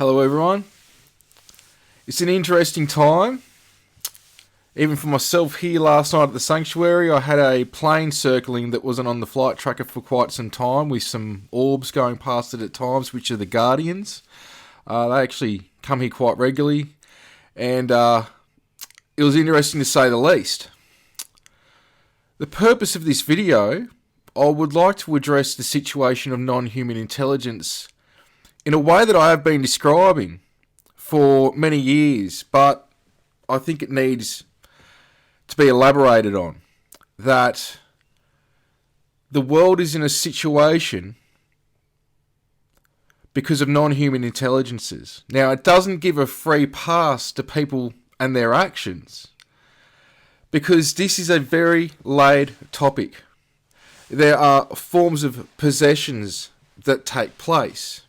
Hello everyone. It's an interesting time. Even for myself here last night at the Sanctuary, I had a plane circling that wasn't on the flight tracker for quite some time with some orbs going past it at times, which are the Guardians. They actually come here quite regularly, and it was interesting to say the least. The purpose of this video, I would like to address the situation of non-human intelligence in a way that I have been describing for many years, but I think it needs to be elaborated on. That the world is in a situation because of non-human intelligences. Now, it doesn't give a free pass to people and their actions, because this is a very laid topic. There are forms of possessions that take place.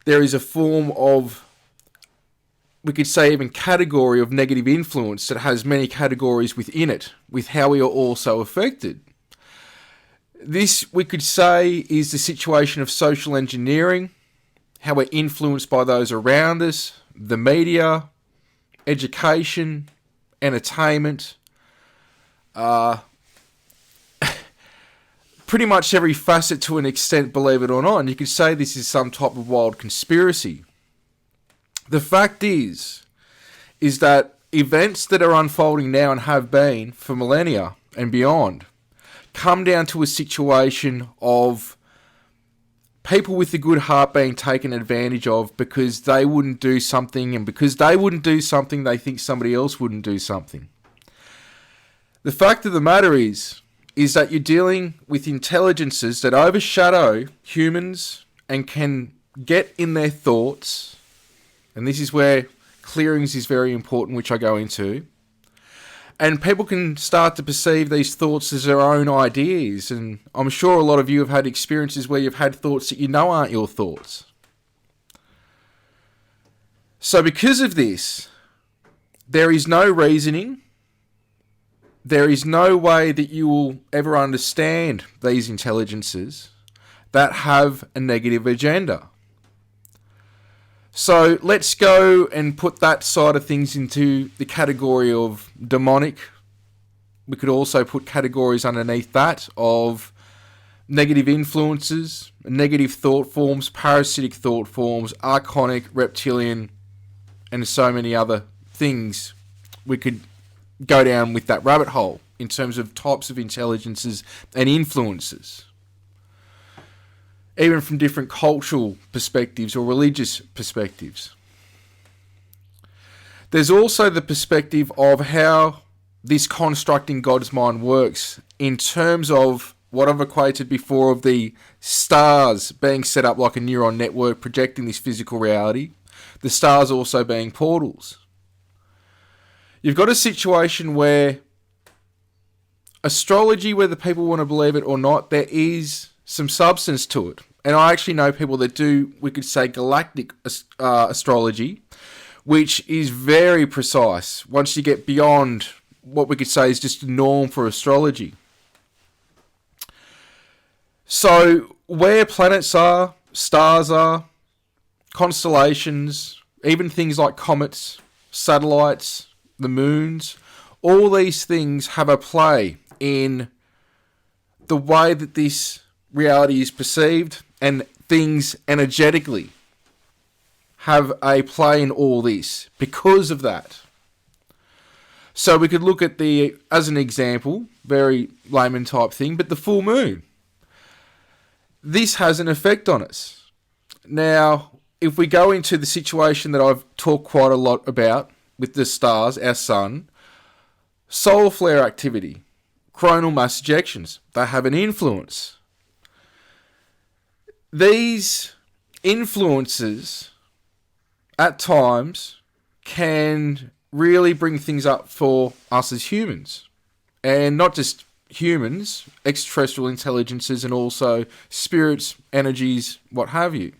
There is a form of, we could say even category of negative influence that has many categories within it, with how we are also affected. This, we could say, is the situation of social engineering, how we're influenced by those around us, the media, education, entertainment, pretty much every facet to an extent, believe it or not. And you could say this is some type of wild conspiracy. The fact is that events that are unfolding now and have been for millennia and beyond come down to a situation of people with a good heart being taken advantage of because they wouldn't do something, and because they wouldn't do something, they think somebody else wouldn't do something. The fact of the matter is that you're dealing with intelligences that overshadow humans and can get in their thoughts. And this is where clearings is very important, which I go into. And people can start to perceive these thoughts as their own ideas. And I'm sure a lot of you have had experiences where you've had thoughts that you know aren't your thoughts. So because of this, there is no reasoning. There is no way that you will ever understand these intelligences that have a negative agenda. So let's go and put that side of things into the category of demonic. We could also put categories underneath that of negative influences, negative thought forms, parasitic thought forms, archonic, reptilian, and so many other things. We could go down with that rabbit hole in terms of types of intelligences and influences, even from different cultural perspectives or religious perspectives. There's also the perspective of how this construct in God's mind works in terms of what I've equated before of the stars being set up like a neuron network projecting this physical reality, the stars also being portals. You've got a situation where astrology, whether people want to believe it or not, there is some substance to it. And I actually know people that do, we could say, galactic astrology, which is very precise once you get beyond what we could say is just a norm for astrology. So where planets are, stars are, constellations, even things like comets, satellites, the moons, all these things have a play in the way that this reality is perceived, and things energetically have a play in all this because of that. So we could look at as an example, very layman type thing, but the full moon. This has an effect on us. Now, if we go into the situation that I've talked quite a lot about with the stars, our sun, solar flare activity, coronal mass ejections, they have an influence. These influences at times can really bring things up for us as humans. And not just humans, extraterrestrial intelligences, and also spirits, energies, what have you.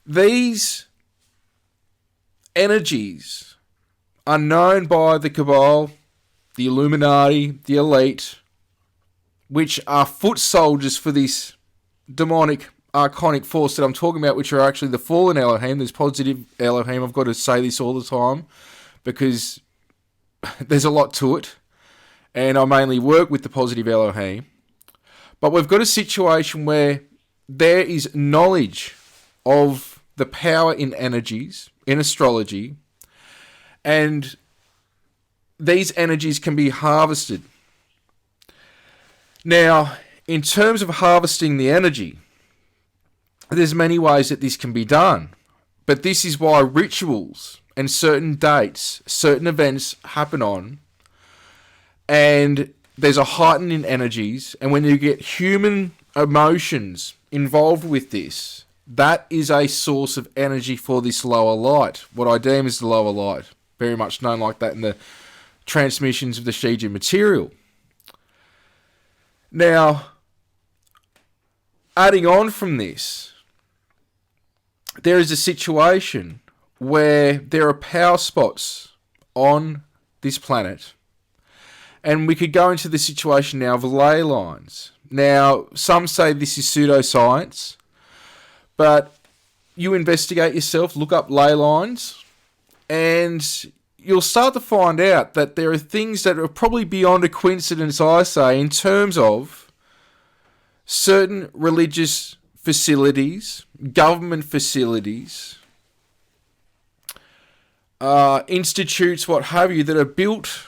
These energies are known by the Cabal, the Illuminati, the elite, which are foot soldiers for this demonic archonic force that I'm talking about, which are actually the fallen Elohim. There's positive Elohim. I've got to say this all the time because there's a lot to it, and I mainly work with the positive Elohim. But we've got a situation where there is knowledge of the power in energies, in astrology, and these energies can be harvested. Now, in terms of harvesting the energy, there's many ways that this can be done. But this is why rituals and certain dates, certain events happen on, and there's a heightening in energies, and when you get human emotions involved with this, that is a source of energy for this lower light, what I deem as the lower light, very much known like that in the transmissions of the Shija material. Now, adding on from this, there is a situation where there are power spots on this planet, and we could go into the situation now of ley lines. Now, some say this is pseudoscience, but you investigate yourself, look up ley lines, and you'll start to find out that there are things that are probably beyond a coincidence, I say, in terms of certain religious facilities, government facilities, institutes, what have you, that are built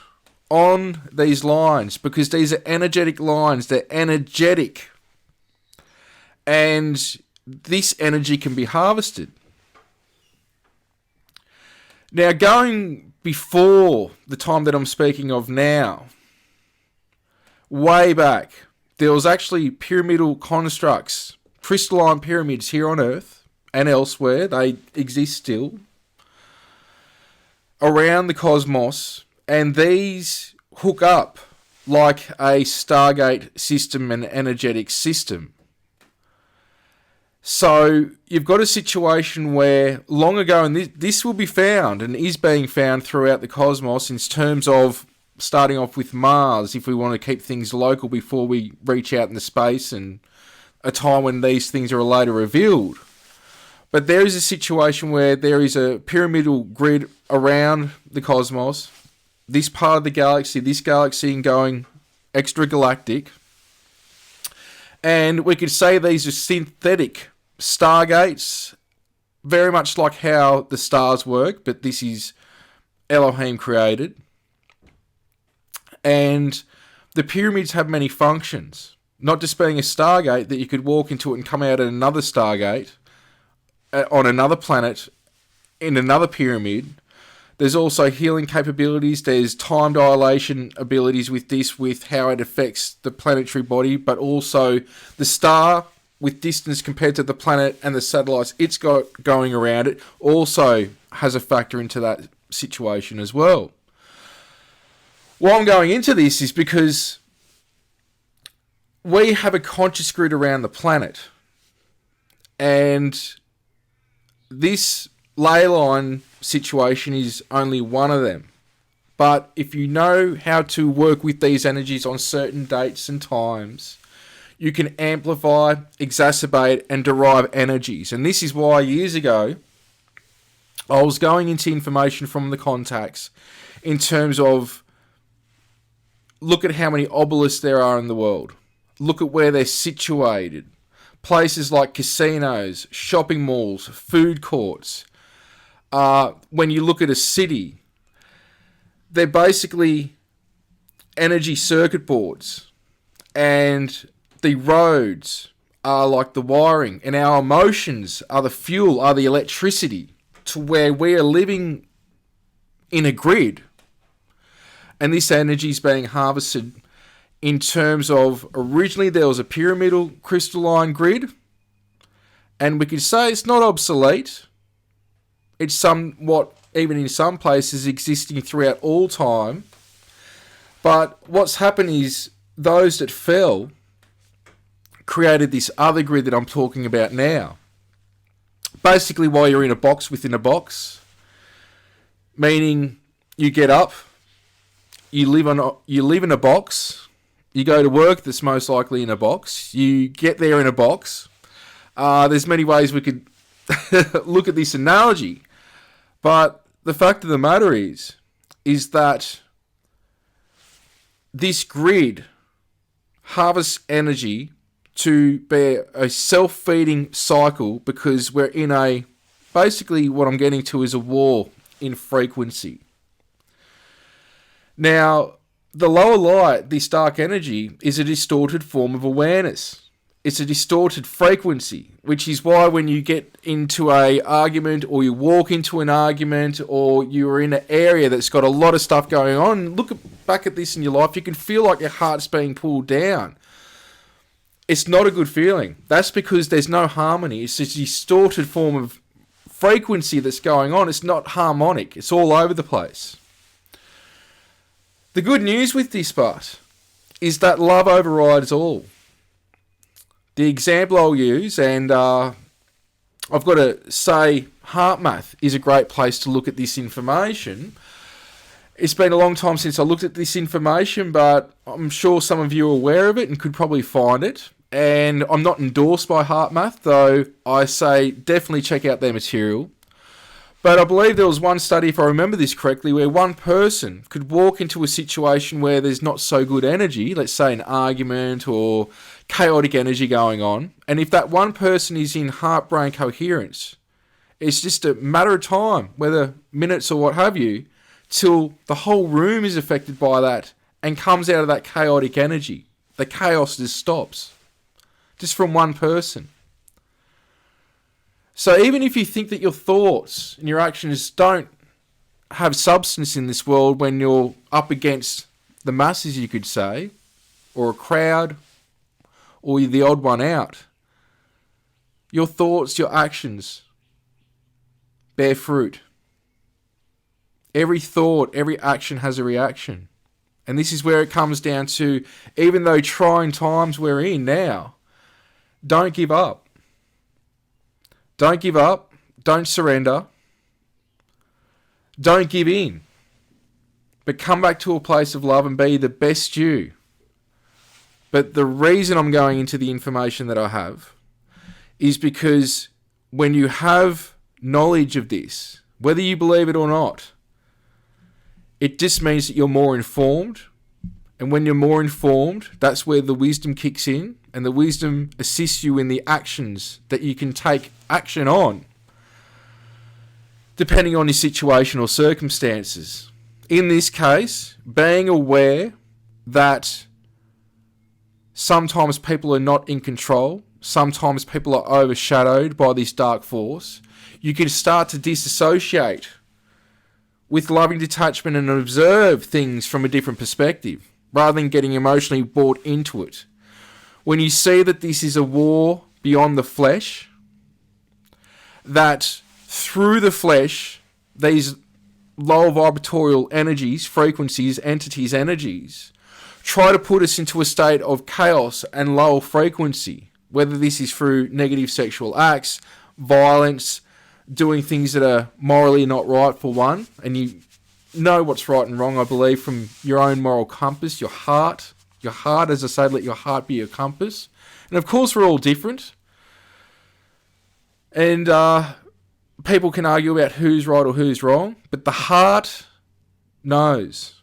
on these lines, because these are energetic lines. They're energetic, and this energy can be harvested. Now, going before the time that I'm speaking of now, way back, there was actually pyramidal constructs, crystalline pyramids here on Earth and elsewhere. They exist still around the cosmos, and these hook up like a Stargate system, an energetic system. So you've got a situation where long ago, and this will be found and is being found throughout the cosmos in terms of starting off with Mars, if we want to keep things local before we reach out into space, and a time when these things are later revealed. But there is a situation where there is a pyramidal grid around the cosmos, this part of the galaxy, this galaxy going extragalactic. And we could say these are synthetic stargates, very much like how the stars work, but this is Elohim created. And the pyramids have many functions, not just being a stargate that you could walk into it and come out at another stargate on another planet in another pyramid. There's also healing capabilities. There's time dilation abilities with this, with how it affects the planetary body, but also the star with distance compared to the planet and the satellites it's got going around it also has a factor into that situation as well. Why I'm going into this is because we have a conscious grid around the planet, and this ley line situation is only one of them. But if you know how to work with these energies on certain dates and times, you can amplify, exacerbate, and derive energies. And this is why years ago I was going into information from the contacts in terms of, look at how many obelisks there are in the world. Look at where they're situated. Places like casinos, shopping malls, food courts. When you look at a city, they're basically energy circuit boards. And the roads are like the wiring. And our emotions are the fuel, are the electricity, to where we are living in a grid. And this energy is being harvested in terms of, originally there was a pyramidal crystalline grid, and we could say it's not obsolete. It's somewhat, even in some places, existing throughout all time. But what's happened is those that fell created this other grid that I'm talking about now. Basically, while you're in a box within a box, meaning you get up, you live in a box. You go to work that's most likely in a box. You get there in a box. There's many ways we could look at this analogy. But the fact of the matter is that this grid harvests energy to be a self-feeding cycle, because we're in basically what I'm getting to is a war in frequency. Now, the lower light, this dark energy, is a distorted form of awareness. It's a distorted frequency, which is why when you get into an argument, or you walk into an argument, or you're in an area that's got a lot of stuff going on, back at this in your life, you can feel like your heart's being pulled down. It's not a good feeling. That's because there's no harmony. It's a distorted form of frequency that's going on. It's not harmonic. It's all over the place. The good news with this part is that love overrides all. The example I'll use, and I've got to say, Heart Math is a great place to look at this information. It's been a long time since I looked at this information, but I'm sure some of you are aware of it and could probably find it. And I'm not endorsed by Heart Math, though I say definitely check out their material. But I believe there was one study, if I remember this correctly, where one person could walk into a situation where there's not so good energy, let's say an argument or chaotic energy going on, and if that one person is in heart-brain coherence, it's just a matter of time, whether minutes or what have you, till the whole room is affected by that and comes out of that chaotic energy. The chaos just stops, just from one person. So even if you think that your thoughts and your actions don't have substance in this world, when you're up against the masses, you could say, or a crowd, or you're the odd one out, your thoughts, your actions bear fruit. Every thought, every action has a reaction. And this is where it comes down to, even though trying times we're in now, don't give up. Don't give up. Don't surrender. Don't give in. But come back to a place of love and be the best you. But the reason I'm going into the information that I have is because when you have knowledge of this, whether you believe it or not, it just means that you're more informed. And when you're more informed, that's where the wisdom kicks in. And the wisdom assists you in the actions that you can take action on, depending on your situation or circumstances. In this case, being aware that sometimes people are not in control, sometimes people are overshadowed by this dark force, you can start to disassociate with loving detachment and observe things from a different perspective, rather than getting emotionally bought into it. When you see that this is a war beyond the flesh, that through the flesh, these low vibratorial energies, frequencies, entities, energies, try to put us into a state of chaos and low frequency, whether this is through negative sexual acts, violence, doing things that are morally not right for one, and you know what's right and wrong, I believe, from your own moral compass, your heart. Your heart, as I say, let your heart be your compass. And of course, we're all different. And people can argue about who's right or who's wrong, but the heart knows.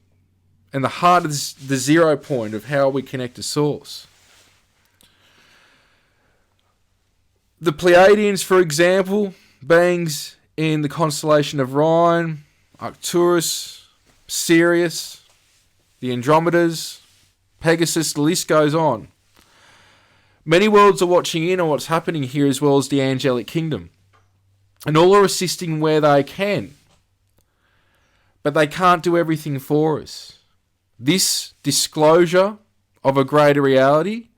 And the heart is the 0 point of how we connect to Source. The Pleiadians, for example, beings in the constellation of Orion, Arcturus, Sirius, the Andromedas, Pegasus, the list goes on. Many worlds are watching in on what's happening here, as well as the angelic kingdom. And all are assisting where they can. But they can't do everything for us. This disclosure of a greater reality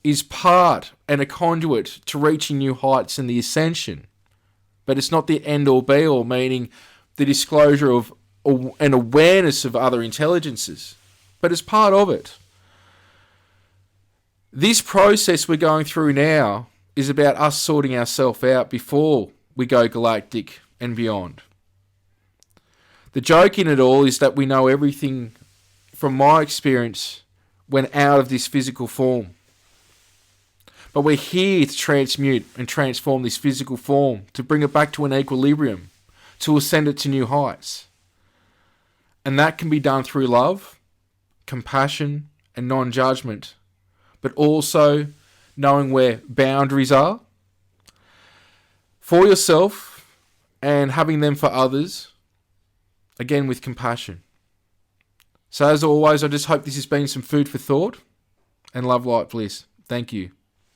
is part and a conduit to reaching new heights in the ascension. But it's not the end all be all, meaning the disclosure of an awareness of other intelligences. But it's part of it. This process we're going through now is about us sorting ourselves out before we go galactic and beyond. The joke in it all is that we know everything, from my experience, when out of this physical form. But we're here to transmute and transform this physical form, to bring it back to an equilibrium, to ascend it to new heights. And that can be done through love, compassion, and non-judgment, but also knowing where boundaries are for yourself and having them for others, again with compassion. So as always, I just hope this has been some food for thought, and love, light, bliss. Thank you.